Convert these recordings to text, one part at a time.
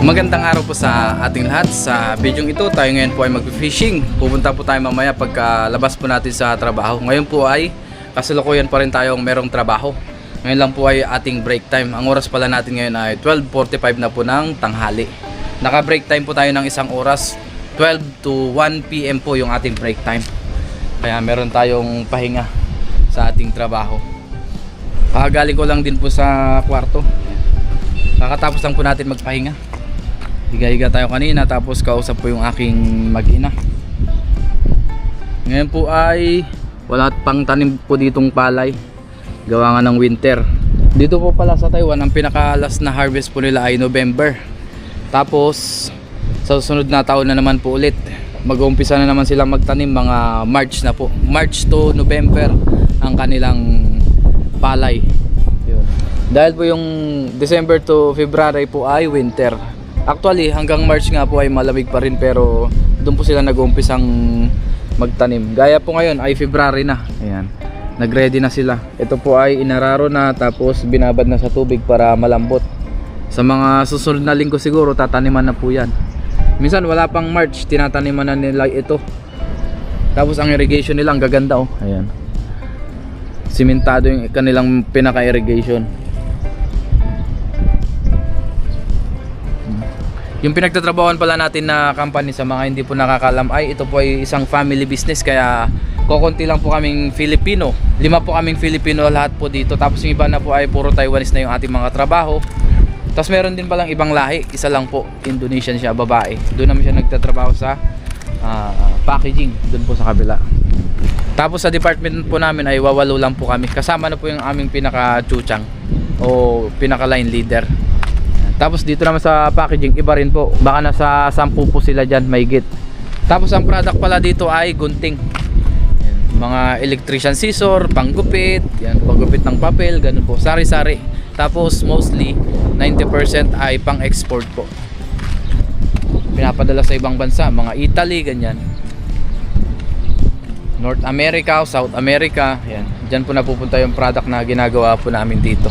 Magandang araw po sa ating lahat. Sa video ito, tayo ngayon po ay mag-fishing. Pupunta po tayo mamaya pagkalabas po natin sa trabaho. Ngayon po ay kasalukuyan pa rin tayong merong trabaho. Ngayon lang po ay ating break time. Ang oras pala natin ngayon ay 12:45 na po ng tanghali. Naka-break time po tayo ng isang oras. 12 to 1 PM po yung ating break time. Kaya meron tayong pahinga sa ating trabaho. Kakagaling ko lang din po sa kwarto. Kakatapos lang po natin magpahinga. Higa-higa tayo kanina, tapos kausap po yung aking mag-ina. Ngayon po ay wala pang tanim po ditong palay, gawa nga ng winter. Dito po pala sa Taiwan, ang pinaka-last na harvest po nila ay November. Tapos sa susunod na taon na naman po ulit, mag-uumpisa na naman silang magtanim mga March na po. March to November ang kanilang palay. Yun. Dahil po yung December to February po ay winter. Actually hanggang March nga po ay malamig pa rin, pero doon po sila nag-uumpisang magtanim. Gaya po ngayon ay February na. Ayan, nagready na sila. Ito po ay inararo na, tapos binabad na sa tubig para malambot. Sa mga susunod na linggo siguro tataniman na po yan. Minsan wala pang March, tinataniman na nila ito. Tapos ang irrigation nila ang gaganda, oh. Ayan, simentado yung kanilang pinaka-irrigation. Yung pinagtatrabahoan pala natin na company, sa mga hindi po nakakalam, ay ito po ay isang family business. Kaya kokonti lang po kaming Filipino. 5 po kaming Filipino lahat po dito. Tapos yung iba na po ay puro Taiwanese na yung ating mga trabaho. Tapos meron din palang ibang lahi. Isa lang po, Indonesian siya, babae. Doon naman siya nagtatrabaho sa packaging, doon po sa kabila. Tapos sa department po namin ay 8 lang po kami. Kasama na po yung aming pinaka-chuchang o pinaka-line leader. Tapos dito naman sa packaging, iba rin po. Baka nasa 10 po sila dyan, mahigit. Tapos ang product pala dito ay gunting. Yan, mga electrician scissor, panggupit, yan, panggupit ng papel, ganun po, sari-sari. Tapos mostly 90% ay pang-export po. Pinapadala sa ibang bansa, mga Italy, ganyan. North America, South America, yan. Diyan po napupunta yung product na ginagawa po namin dito.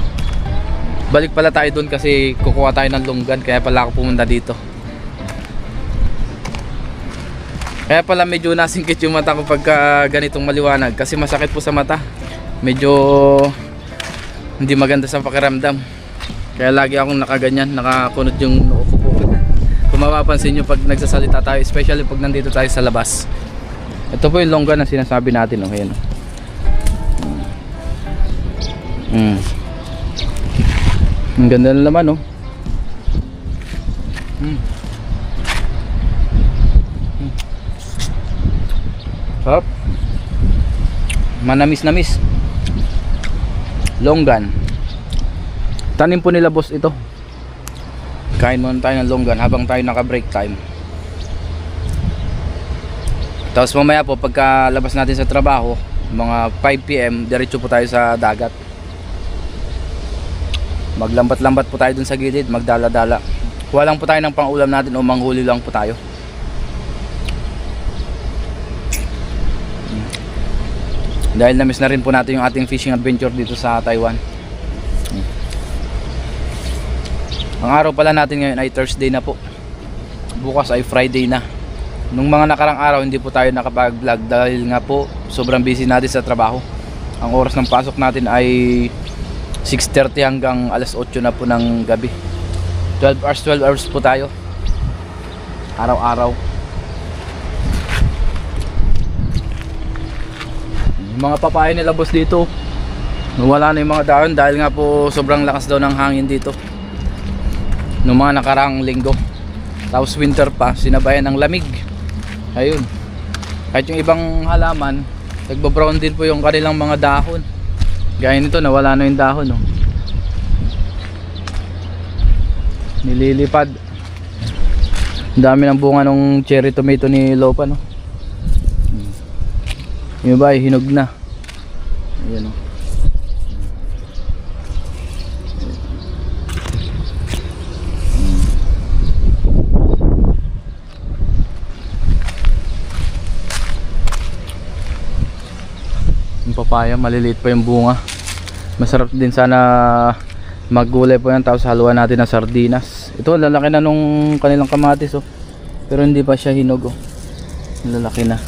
Balik pala tayo doon kasi kukuha tayo ng lunggan, kaya pala ako pumunta dito. Kaya pala medyo nasingkit yung mata ko pagka ganitong maliwanag, kasi masakit po sa mata. Medyo hindi maganda sa pakiramdam. Kaya lagi akong nakaganyan, nakakunot yung noo ko po. Kung mapapansin nyo pag nagsasalita tayo, especially pag nandito tayo sa labas. Ito po yung longgan na sinasabi natin, oh. Ayan. Ang ganda ng laman, oh. Sarap. Manamis-namis. Longgan. Tanim po nila boss ito. Kain muna tayo ng longgan habang tayo naka-break time. Tapos mamaya po pagka labas natin sa trabaho, mga 5 PM, diretso po tayo sa dagat. Maglambat-lambat po tayo dun sa gilid, magdala-dala. Kuha lang po tayo ng pang-ulam natin o manghuli lang po tayo. Dahil na-miss na rin po natin yung ating fishing adventure dito sa Taiwan. Ang araw pala natin ngayon ay Thursday na po. Bukas ay Friday na. Nung mga nakarang araw hindi po tayo nakapag-vlog dahil nga po sobrang busy natin sa trabaho. Ang oras ng pasok natin ay 6:30 hanggang alas 8 na po ng gabi. 12 hours po tayo araw-araw. Yung mga papaya nila boss dito, nawala na yung mga dahon dahil nga po sobrang lakas daw ng hangin dito noong mga nakarang linggo. Tapos winter pa, sinabayan ng lamig. Ayun, kahit yung ibang halaman nagbabrown din po yung kanilang mga dahon. Gaya nito, nawala na yung dahon, oh. Nililipad. Ang dami ng bunga ng cherry tomato ni Lopa, no? Yung iba ay hinog na. Ayan, oh. Yung papaya, maliliit pa yung bunga. Masarap din sana Maggulay po yan, tapos haluan natin ng sardinas. Ito lalaki na nung kanilang kamatis oh. Pero hindi pa siya hinog oh. Lalaki na.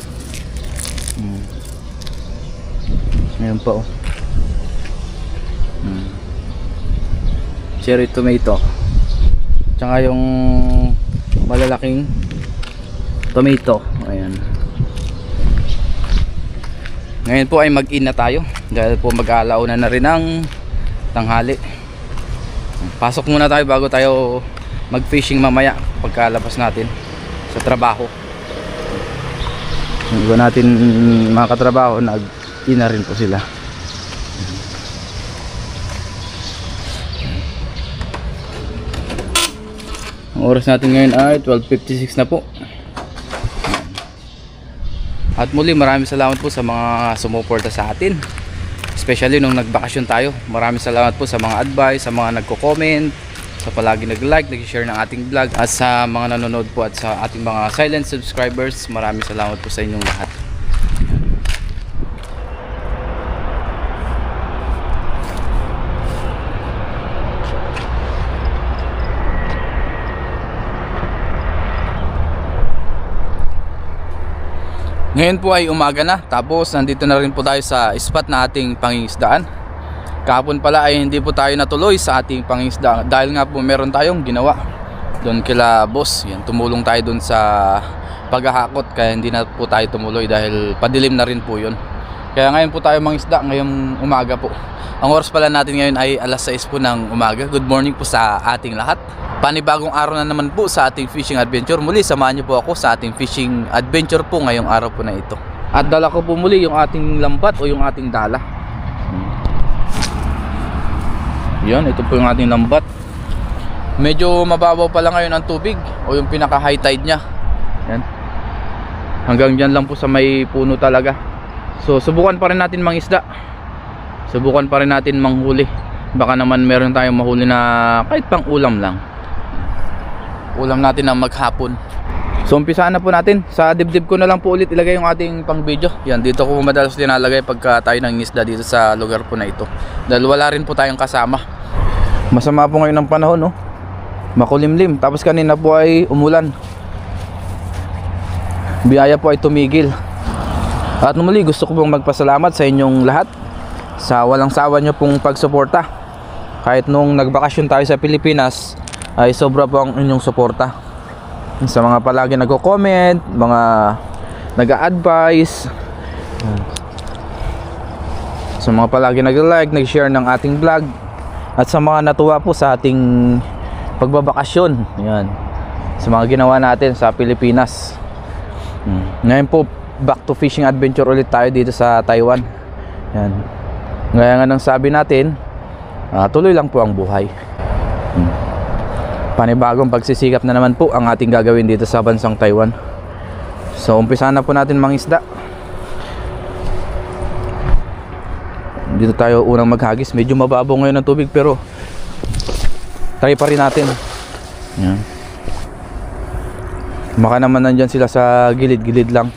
Ngayon pa oh. Cherry tomato. Tsaka yung malalaking tomato. Ayan. Ngayon po ay mag-in na tayo dahil po mag-aalauna na rin ng tanghali. Pasok muna tayo bago tayo mag-fishing mamaya pagkalabas natin sa trabaho. Yung iba natin mga katrabaho, nag-in na rin po sila. Ang oras natin ngayon ay 12:56 na po. At muli maraming salamat po sa mga sumuporta sa atin, especially nung nagbakasyon tayo. Maraming salamat po sa mga advice, sa mga nagko-comment, sa palagi nag-like, nag-share ng ating vlog, at sa mga nanonood po at sa ating mga silent subscribers. Maraming salamat po sa inyong lahat. Ngayon po ay umaga na, tapos nandito na rin po tayo sa spot na ating pangingisdaan. Kahapon pala ay hindi po tayo natuloy sa ating pangingisdaan dahil nga po meron tayong ginawa doon kila boss. Yan, tumulong tayo doon sa paghahakot, kaya hindi na po tayo tumuloy dahil padilim na rin po yun. Kaya ngayon po tayo mangisda, ngayong umaga po. Ang oras pala natin ngayon ay alas 6 po ng umaga. Good morning po sa ating lahat. Panibagong araw na naman po sa ating fishing adventure. Muli samahan niyo po ako sa ating fishing adventure po ngayong araw po na ito. At dala ko po muli yung ating lambat o yung ating dala. Yan, ito po yung ating lambat. Medyo mababaw pa lang ngayon ang tubig o yung pinaka high tide nya. Yan. Hanggang dyan lang po sa may puno talaga. So subukan pa rin natin mangisda. Subukan pa rin natin manghuli. Baka naman meron tayong mahuli na kahit pang ulam lang. Ulam natin ng maghapon. So umpisaan na po natin. Sa dibdib ko na lang po ulit ilagay yung ating pang video. Yan, dito ko madalas linalagay pagka tayo nangingisda dito sa lugar po na ito. Dahil wala rin po tayong kasama. Masama po ngayon ang panahon, no? Makulimlim. Tapos kanina po ay umulan. Biyaya po ay tumigil. At muli gusto ko pong magpasalamat sa inyong lahat sa walang sawa nyo pong pagsuporta. Kahit nung nagbakasyon tayo sa Pilipinas ay sobra po ang inyong suporta. Sa mga palagi nagko-comment, mga nag-a-advise, sa mga palagi nag-like, nag-share ng ating vlog, at sa mga natuwa po sa ating pagbabakasyon. Yan. Sa mga ginawa natin sa Pilipinas. Ngayon po back to fishing adventure ulit tayo dito sa Taiwan. Yan. Gaya nga ng sabi natin, tuloy lang po ang buhay. Panibagong pagsisikap na naman po ang ating gagawin dito sa bansang Taiwan. So umpisa na po natin mangisda. Dito tayo unang maghagis. Medyo mababaw ngayon ang tubig pero try pa rin natin. Yan. Baka naman nandyan sila sa gilid-gilid lang.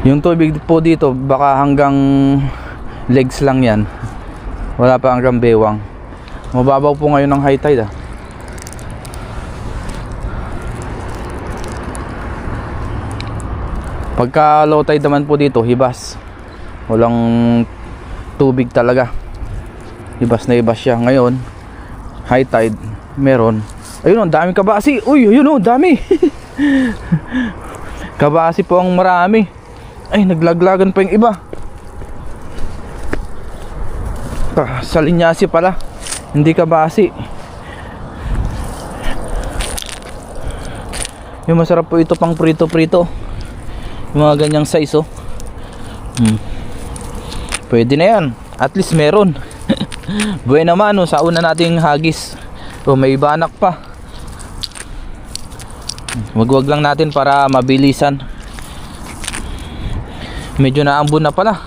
Yung tubig po dito baka hanggang legs lang yan. Wala pa hanggang bewang. Mababaw po ngayon ng high tide. Pagka low tide naman po dito, hibas. Walang tubig talaga. Hibas na hibas siya. Ngayon, high tide, meron. Ayun, ang daming kabasi. Uy, ayun o, dami. Kabasi po ang marami. Ay, naglaglagan pa yung iba. Sa linyasi pala, hindi kabasi. Yung masarap po ito pang prito-prito. Yung mga ganyang size oh. Pwede na yan. At least meron. Buhay naman oh, sa una nating hagis. Oh, may banak pa. Wag-wag lang natin para mabilisan. Medyo naambon na pala.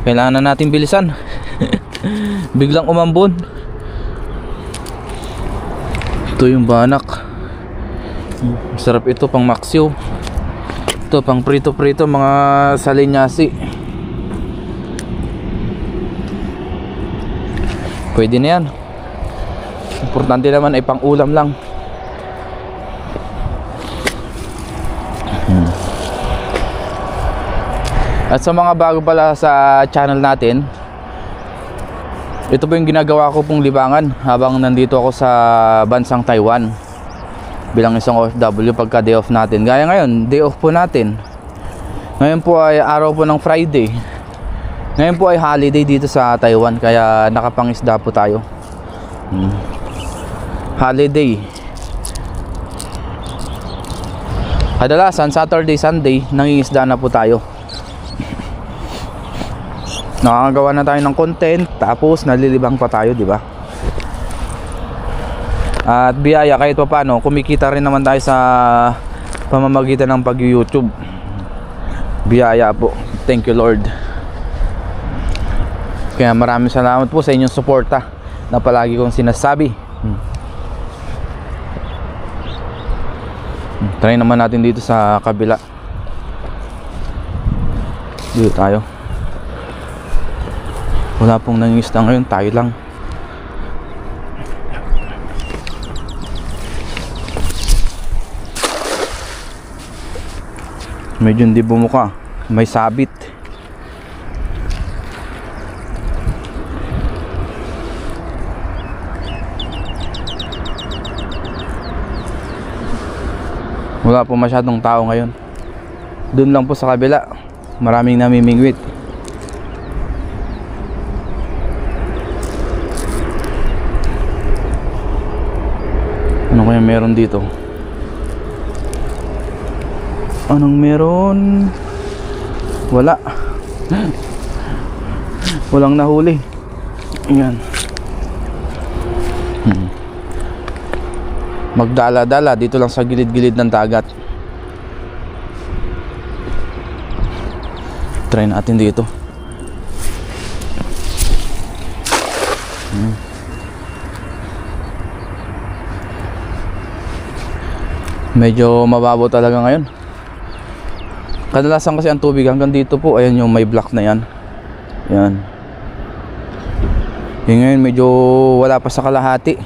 Kailangan na natin bilisan. Biglang umambon. Ito yung banak. Sarap ito pang maksyo. Ito pang prito-prito mga salinyasi. Pwede na yan. Importante naman ay pang ulam lang. At sa mga bago pala sa channel natin, ito po yung ginagawa ko pong libangan habang nandito ako sa bansang Taiwan bilang isang OFW pagka day off natin. Gaya ngayon, day off po natin. Ngayon po ay araw po ng Friday. Ngayon po ay holiday dito sa Taiwan, kaya nakapangisda po tayo. Holiday. Kadalasan Saturday, Sunday nangingisda na po tayo. Nakakagawa na tayo ng content, tapos nalilibang pa tayo, di ba? At biyaya kahit pa paano, kumikita rin naman tayo sa pamamagitan ng pag-YouTube. Biyaya po. Thank you, Lord. Kaya maraming salamat po sa inyong suporta na palagi kong sinasabi. Try naman natin dito sa kabila. Dito tayo. Wala pong nangingisda ngayon, tayo lang. Medyo hindi bumuka, may sabit. Wala po masyadong tao ngayon. Doon lang po sa kabila, maraming namimingwit. Ano kaya meron dito? Anong meron? Wala. Walang nahuli. Ayan. Magdala-dala dito lang sa gilid-gilid ng dagat. Try natin dito. Medyo mababaw talaga ngayon. Kadalasan kasi ang tubig hanggang dito po. Ayan yung may block na yan. Yan. Yung ngayon medyo wala pa sa kalahati.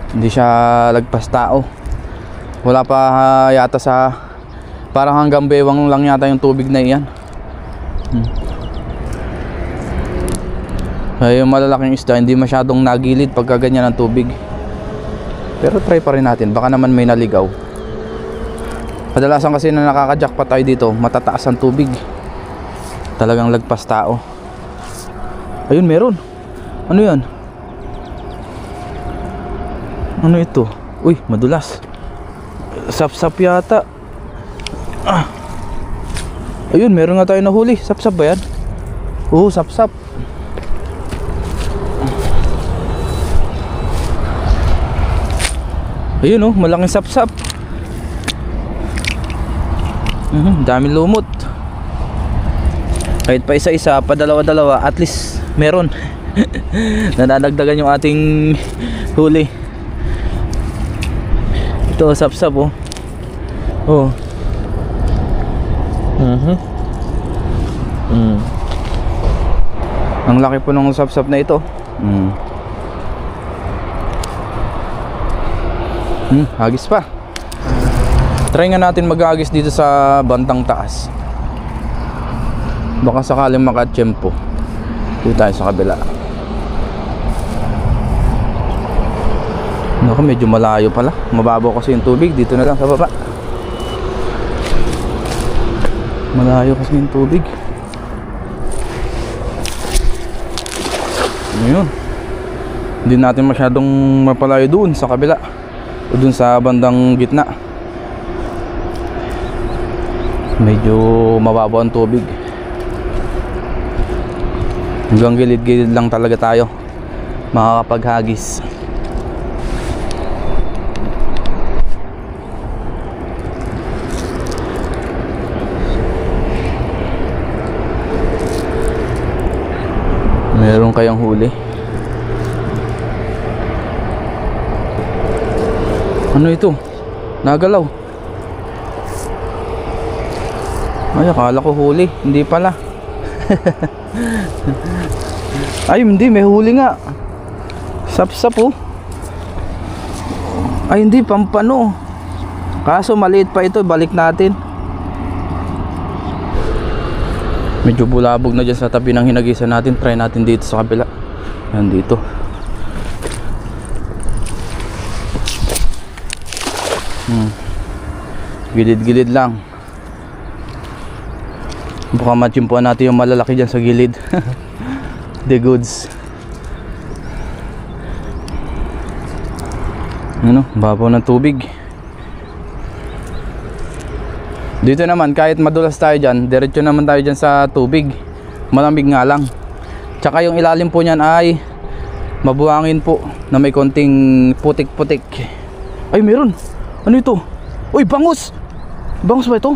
Hindi siya lagpas tao. Wala pa yata sa, parang hanggang bewang lang yata yung tubig na iyan. Ay, yung malalaking isda hindi masyadong nagilid pagka ganyan ang tubig. Pero try pa rin natin, baka naman may naligaw. Kadalasan kasi na nakaka-jackpot tayo dito, matataas ang tubig. Talagang lagpas tao. Ayun, meron. Ano yan? Ano ito? Uy, madulas. Sap-sap yata. Ayun, meron nga tayo nahuli. Sap-sap ba yan? Oo, sap-sap. Ayun oh, malaking sap-sap. Daming lumot. Kahit pa isa-isa, pa dalawa-dalawa, at least meron. Nadadagdagan yung ating huli. Ito, sap-sap oh. Oh. Ang laki po ng sap-sap na ito. Hagis pa. Try nga natin mag-agis dito sa bantang taas. Baka sakaling makatsyempo. Dito tayo sa kabila. Naku, medyo malayo pala. Mababaw kasi yung tubig. Dito na lang sa baba. Malayo kasi yung tubig. Ngayon, hindi natin masyadong mapalayo doon sa kabila o dun sa bandang gitna. Medyo mababaw ang tubig. Hanggang gilid-gilid lang talaga tayo makakapaghagis. Meron kayang huli? Ano ito? Nagalaw. Ay, akala ko huli. Hindi pala. Ay, hindi. May huli nga. Sap-sap oh. Ay hindi, pampano. Kaso maliit pa ito, balik natin. Medyo bulabog na dyan sa tabi ng hinagisan natin. Try natin dito sa kabila. Yan dito. Gilid-gilid lang. Baka matsimpuan natin yung malalaki dyan sa gilid. The goods. Ano, babaw ng tubig. Dito naman kahit madulas tayo dyan, diretso naman tayo dyan sa tubig. Malamig nga lang. Tsaka yung ilalim po nyan ay mabuhangin po na may konting putik-putik. Ay meron. Ano ito? Uy, bangus. Bangus ba ito?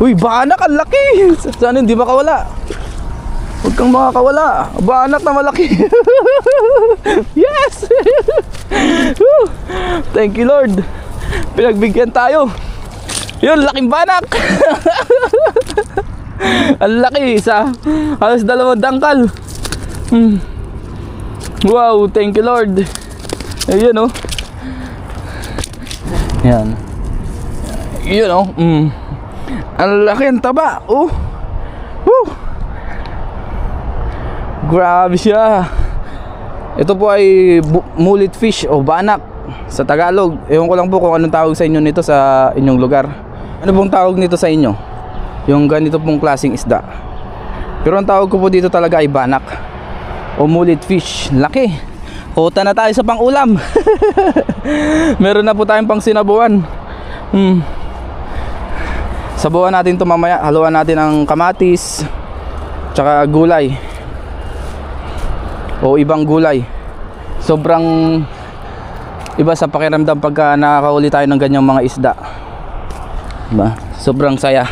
Uy, banak, ang laki. Sana hindi makawala. Huwag kang makakawala. Banak na malaki. Yes. Thank you Lord. Pinagbigyan tayo. Yun, laking banak. Ang laki, isa. Halos 2 dangkal. Wow, thank you Lord. Ayun oh. Yan. Yun oh. Ang laki, ang taba. Oh. Woo. Grabe siya. Ito po ay mullet fish o banak sa Tagalog. Ewan ko lang po kung anong tawag sa inyo nito sa inyong lugar. Ano pong tawag nito sa inyo? Yung ganito pong klaseng isda. Pero ang tawag ko po dito talaga ay banak o mullet fish. Laki. Kuta na tayo sa pang-ulam. Meron na po tayong pang sinabuan. Sabuan natin ito mamaya. Haluan natin ng kamatis tsaka gulay o ibang gulay. Sobrang iba sa pakiramdam pagka nakakahuli tayo ng ganyang mga isda, diba? Sobrang saya.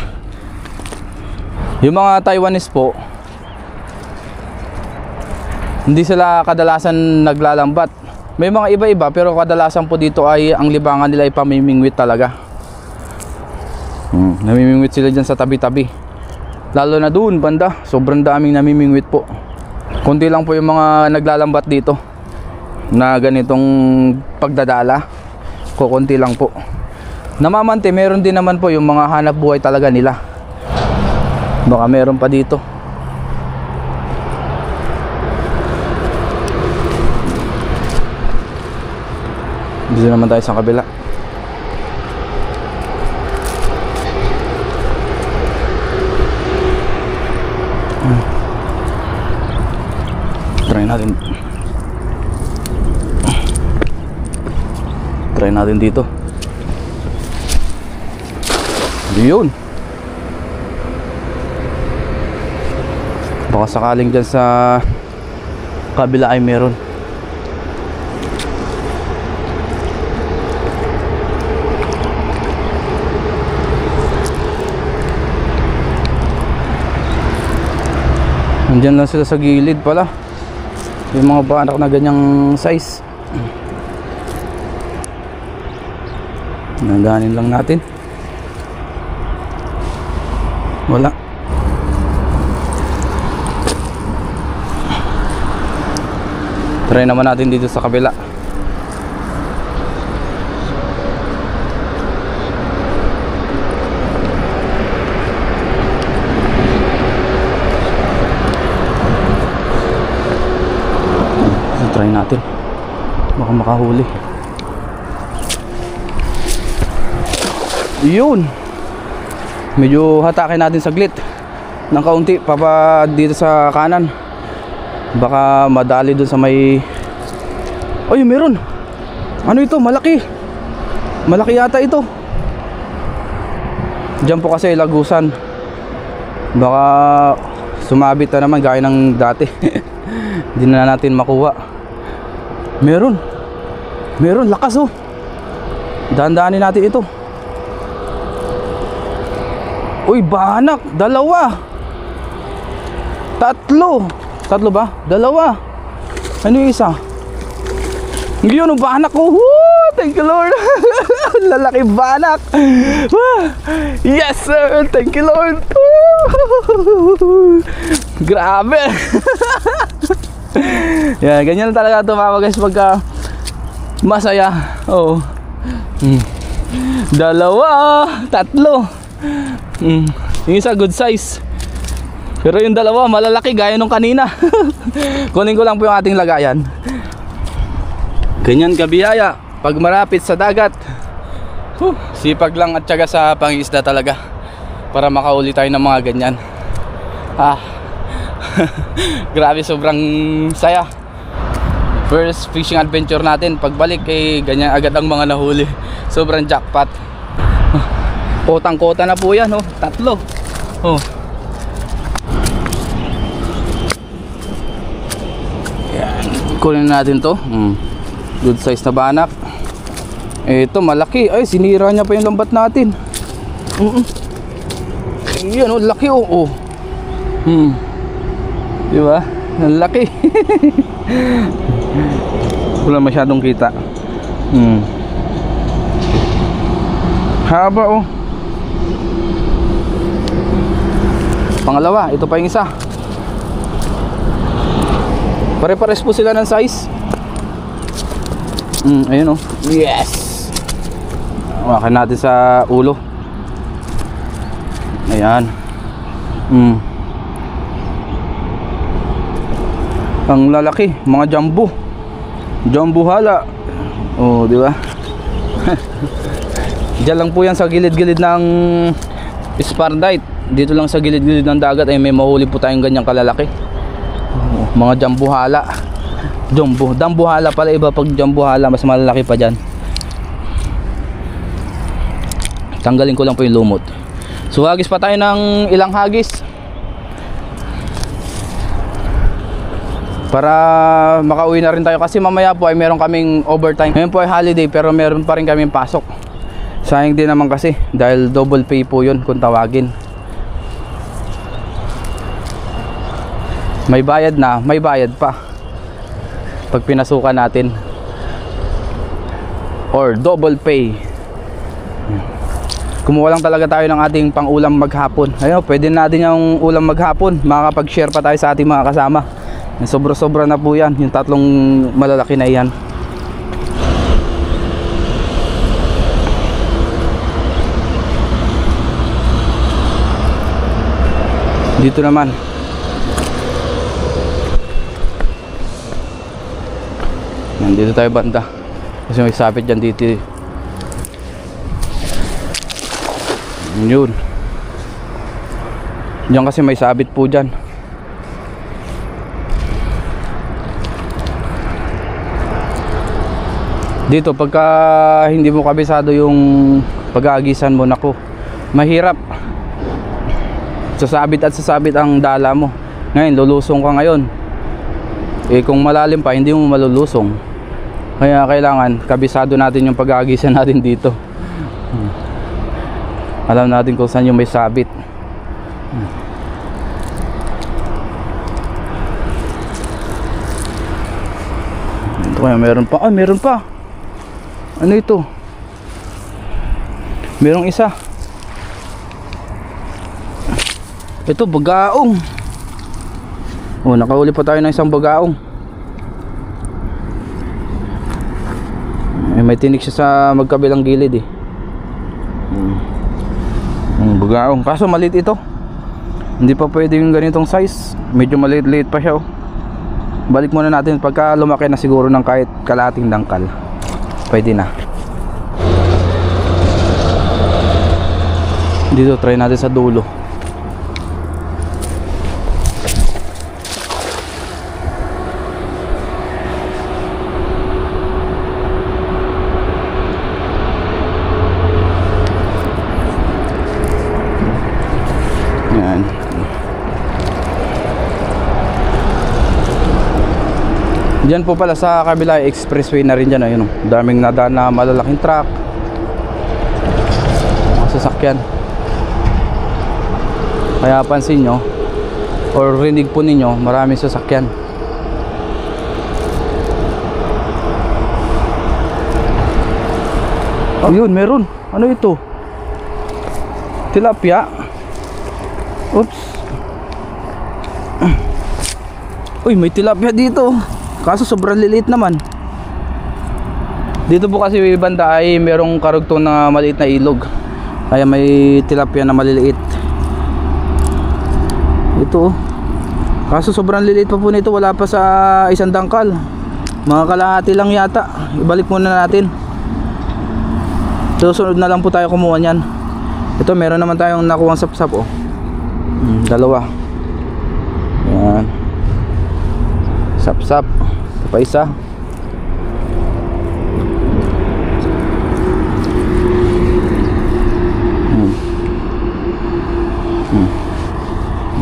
Yung mga Taiwanese po, hindi sila kadalasan naglalambat. May mga iba-iba pero kadalasan po dito ay ang libangan nila ay pamimingwit talaga. Namimingwit sila dyan sa tabi-tabi. Lalo na doon banda, sobrang daming namimingwit po. Kunti lang po yung mga naglalambat dito na ganitong pagdadala. Kukunti lang po. Namamante, meron din naman po yung mga hanap buhay talaga nila. Baka meron pa dito. Dito naman tayo sa kabila. Try natin dito. Yun. Baka sakaling dyan sa kabila ay meron. Nandiyan lang sila sa gilid pala. Yung mga banak na ganyang size. Naganin lang natin. Wala. Try naman natin dito sa kabila. Try natin. Baka makahuli. Yun. Medyo hatakin natin saglit ng kaunti papa dito sa kanan. Baka madali dun sa may... Ay, meron. Ano ito? Malaki. Malaki yata ito. Diyan po kasi lagusan. Baka sumabit na naman gaya ng dati. Hindi na natin makuha. Meron. Meron, lakas oh. Dahan-dahanin natin ito. Uy, banak, 2. 3. 3 ba? 2. Ano yung isa? Yun, ang banak ko. Woo! Thank you Lord. Lalaki banak. Yes sir, thank you Lord. Grabe. Yan, ganyan talaga tumawa guys pagka masaya. Oo. Dalawa, tatlo. Yung isa good size. Pero yung dalawa malalaki gaya nung kanina. Kunin ko lang po yung ating lagayan. Ganyan kabiyaya pag marapit sa dagat. Sipag lang at syaga sa pangisda talaga para makauli tayo ng mga ganyan. Grabe, sobrang saya. First fishing adventure natin, pagbalik ganyan agad ang mga nahuli. Sobrang jackpot. Kotang-kota na po yan, tatlo. Yan. Kunin natin to. Good size na banak. Ito malaki. Ay, sinira niya pa yung lambat natin. Yan, laki. Diba? Ang laki. Wala masyadong kita. Haba. Pangalawa, ito pa yung isa. Pare-pares po sila ng size. Ayun Yes. Hawakan natin sa ulo. Ayan. Ang lalaki, mga jumbo. Jumbo hala. Di ba? Diyan lang po yan sa gilid-gilid ng Spardite. Dito lang sa gilid-gilid ng dagat ay may mahuli po tayong ganyang kalalaki. Mga jumbo hala. Jumbo hala pala, iba pag jumbo hala, mas malalaki pa dyan. Tanggalin ko lang po yung lumot. So hagis pa tayo ng ilang hagis para makauwi na rin tayo, kasi mamaya po ay meron kaming overtime. Ngayon po ay holiday pero meron pa rin kaming pasok. Sayang din naman kasi dahil double pay po yun kung tawagin. May bayad na, may bayad pa pag pinasukan natin, or double pay. Kumuha lang talaga tayo ng ating pang-ulam maghapon. Ayun, pwede natin yung ulam maghapon. Makakapag-share pa tayo sa ating mga kasama. Sobra-sobra na po yan, yung tatlong malalaki na yan. Dito naman dito tayo banda kasi may sapit dyan dito. Yun dyan kasi may sabit po dyan. Dito pagka hindi mo kabisado yung pag-aagisan mo, nako, mahirap. Sasabit at sasabit ang dala mo. Ngayon lulusong ka ngayon, kung malalim pa hindi mo malulusong. Kaya kailangan kabisado natin yung pag-aagisan natin dito. Alam natin kung saan yung may sabit. Ito kaya meron pa. Meron pa. Ano ito? Merong isa. Ito, bagaong. Nakahuli pa tayo ng isang bagaong. May tinik siya sa magkabilang gilid bagaong. Kaso maliit ito. Hindi pa pwede yung ganitong size. Medyo maliit-liit pa siya. Balik muna natin pagka lumaki na siguro ng kahit kalahating dangkal. Pwede na. Dito try natin sa dulo. Yan. Diyan po pala sa kabila expressway na rin dyan. Ayun, daming nadaan na malalaking truck, mga sasakyan. Kaya pansin nyo or rinig po ninyo, maraming sasakyan. Yun, meron. Ano ito? Tilapia. Oops. Uy, may tilapia dito. Kaso sobrang liliit naman. Dito po kasi banda ay merong karugtong na maliit na ilog. Kaya may tilapia na maliliit. Ito. Kaso sobrang liliit pa po nito. Wala pa sa isang dangkal. Mga kalahati lang yata. Ibalik muna natin. Susunod na lang po tayo kumuha niyan. Ito, meron naman tayong nakuhang sapsap, oh. Dalawa. Yan. Sapsap. Ito pa isa.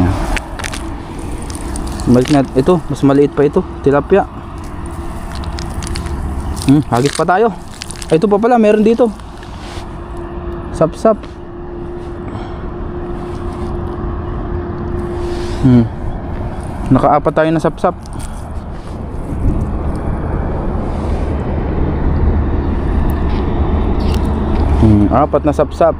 Yan. Balik na ito. Mas maliit pa ito. Tilapia. Hagis pa tayo. Ay, ito pa pala. Meron dito. Sapsap. Nakaapat tayo na sapsap. Apat na sapsap.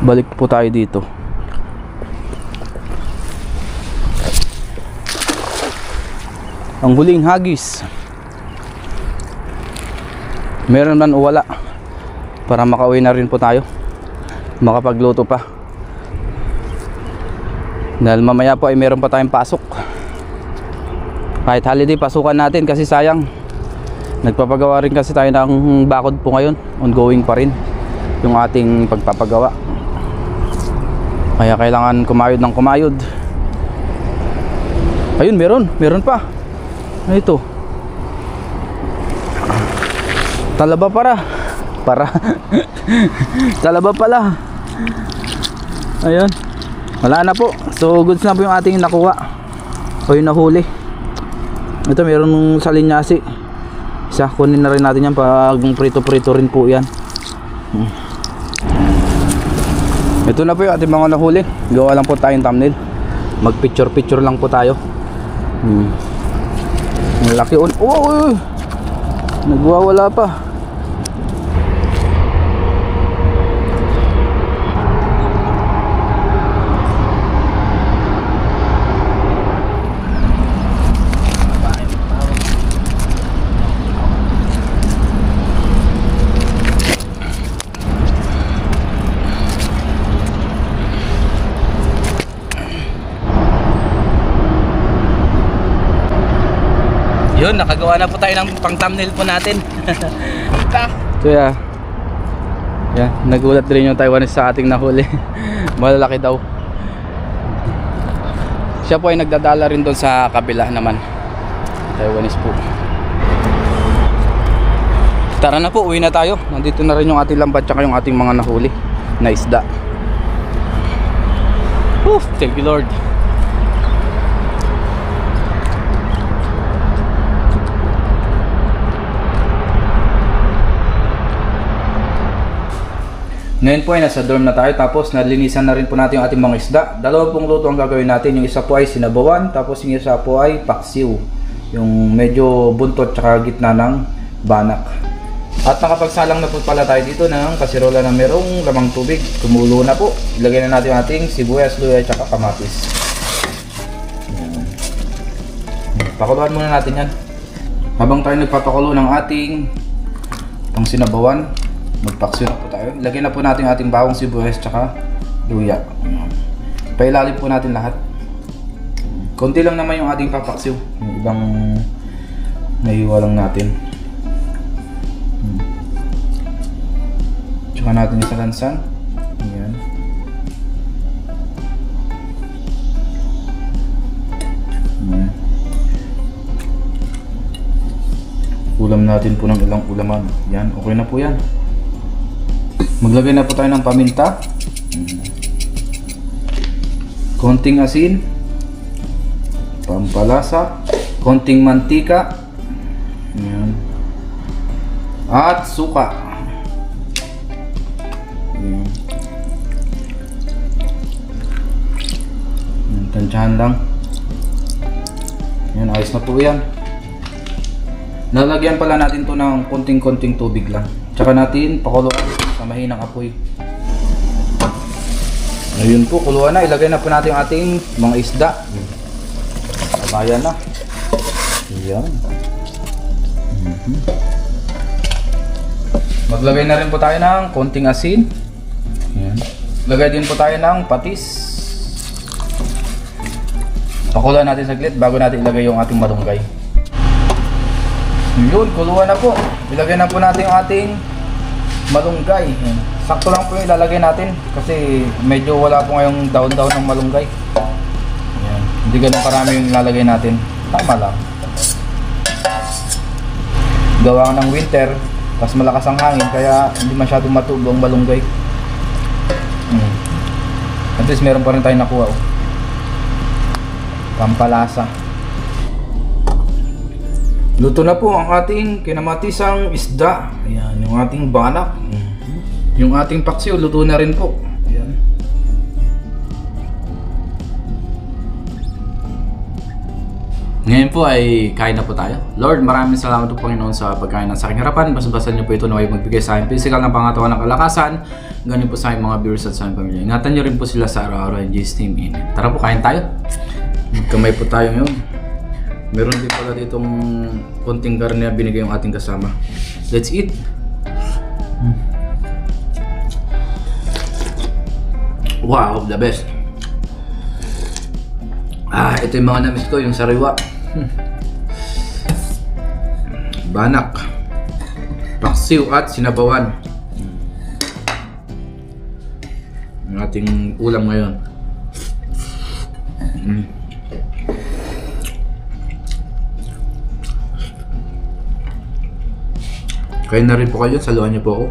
Balik po tayo dito. Ang huling hagis. Meron man o wala. Para makauwi na rin po tayo. Makapagluto pa. Dahil mamaya po ay meron pa tayong pasok. Kahit holiday, pasukan natin kasi sayang. Nagpapagawa rin kasi tayo ng bakod po ngayon. Ongoing pa rin yung ating pagpapagawa. Kaya kailangan kumayod ng kumayod. Ayun, meron pa. Ano ito? Talaba para talaba pala. Ayun. Wala na po. So goods na po yung ating nakuha o yung nahuli. Ito, meron sa linyasi. Isa, kunin na rin natin yan pag prito-prito rin po yan. Ito na po yung ating mga nahuli. Gawa lang po tayong thumbnail. Mag picture lang po tayo. Ang laki. Oh, nagwawala pa. Yun, nakagawa na po tayo ng pang thumbnail po natin. So yeah. Yeah, nagulat rin yung Taiwanese sa ating nahuli. Malalaki daw. Siya po ay nagdadala rin doon sa kabila naman. Taiwanese po. Tara na po, uwi na tayo. Nandito na rin yung ating lambat tsaka yung ating mga nahuli na isda. Thank you Lord. Ngayon po ay nasa dorm na tayo, tapos nalinisan na rin po natin yung ating mga isda. Dalawa pong luto ang gagawin natin. Yung isa po ay sinabawan, tapos yung isa po ay paksiw. Yung medyo buntot tsaka gitna ng banak. At nakapagsalang na po pala tayo dito ng kasirola na merong lamang tubig. Kumulo na po. Ilagay na natin yung ating sibuyas, luya tsaka kamatis. Pakuluan muna natin yan. Habang tayo nagpapakulo ng ating pang sinabawan, magpaksiw na po tayo. Ilagay na po natin ating bawang sibuyas tsaka luya. Pailalim po natin lahat. Konti lang naman yung ating papaksiw. Yung ibang naiiwa lang natin. Tsaka natin yung salansan. Ayan. Ayan. Ulam natin po ng ilang ulaman. Yan, okay na po yan. Maglagay na po tayo ng paminta, konting asin, pampalasa, konting mantika, ayan, at suka. Ayan. Tansyahan lang. Ayan, ayos na po yan. Nalagyan pala natin to ng konting-konting tubig lang. Tsaka natin pakuluan sa mahinang apoy. Ayun po, kuluan na. Ilagay na po natin yung ating mga isda. Kabayan na. Ayan. Maglagay na rin po tayo ng konting asin. Ayan. Lagay din po tayo ng patis. Pakuluan natin saglit bago natin ilagay yung ating malunggay. Yun, kuluan na po. Ilagay na po natin yung ating malunggay. Ayan. Sakto lang po yung ilalagay natin kasi medyo wala po ngayong daon-daon ng malunggay. Ayan. Hindi ganun karami yung ilalagay natin. Tama lang. Gawa ng winter, tapos malakas ang hangin kaya hindi masyadong matubo ang malunggay. At least meron pa rin tayo nakuha. Oh. Pampalasa. Luto na po ang ating kinamatisang isda. Ayan, yung ating banak. Yung ating paksiw, luto na rin po. Ayan. Ngayon po ay kain na po tayo. Lord, maraming salamat po Panginoon sa pagkain ng sa aking harapan. Basta-basta niyo po ito na ay magbigay sa akin physical na pangatawan ng kalakasan. Ganun po sa aking mga viewers at sa aking pamilya. Ingatan niyo rin po sila sa araw-araw in Jesus' name. Amen. Tara po, kain tayo. Magkamay po tayo ngayon. Meron din pala ditong konting karne na binigay yung ating kasama. Let's eat! Wow, the best! Ito yung mga na-miss ko, yung sariwa. Banak, paksiw at sinabawan. Ang ating ulam ngayon. Kain na rin po kayo, saluhan niyo po ako.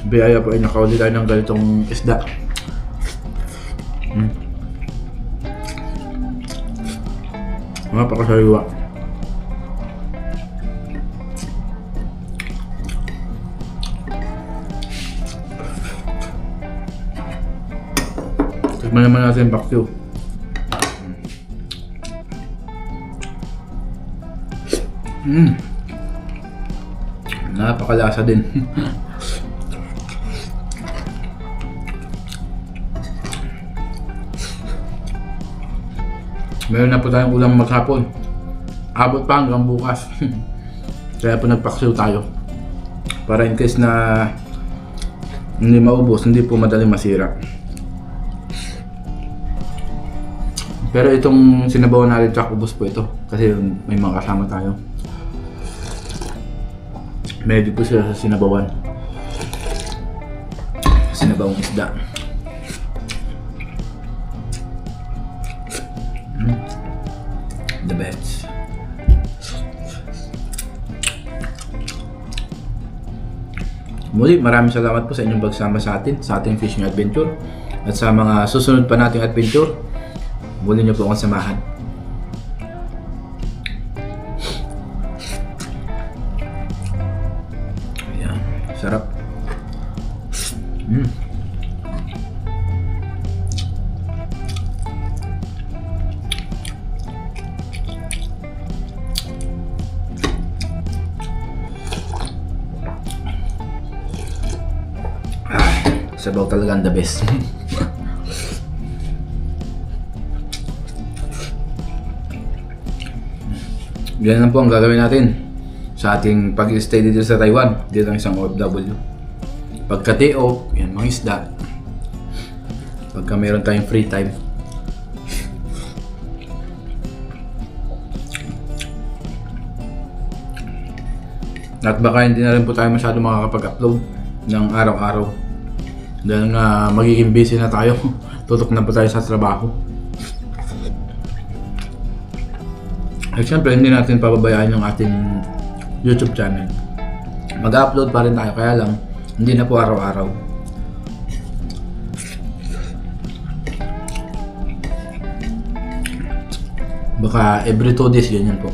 Biyaya po ay nakauli tayo ng ganitong isda. Napakasariwa. Tikman naman natin yung paksiw. Napakalasa din. Meron na po tayong ulam maghapon. Abot pa hanggang bukas. Kaya po nagpaksiw tayo. Para in case na hindi maubos, hindi po madaling masira. Pero itong sinabawan natin tsak ubos po ito. Kasi may mga kasama tayo. Medyo po sila sa sinabawan. Sinabawang isda. The best. Muli, maraming salamat po sa inyong pagsama sa atin, sa ating fishing adventure. At sa mga susunod pa nating adventure, muli niyo po akong samahan. Ayan, sarap. Sabaw talaga ang the best. Yan lang po ang gagawin natin sa ating pag-stay dito sa Taiwan. Dito ang isang OFW. Pagka-day off, yan mga isda. Pagka meron tayong free time. At baka hindi na rin po tayo masyado makakapag-upload ng araw-araw. Dahil nga magiging busy na tayo. Tutok na po tayo sa trabaho. At syempre hindi natin pababayaan yung ating YouTube channel. Mag-upload pa rin tayo, kaya lang hindi na po araw-araw. Baka every 2 days ganyan po.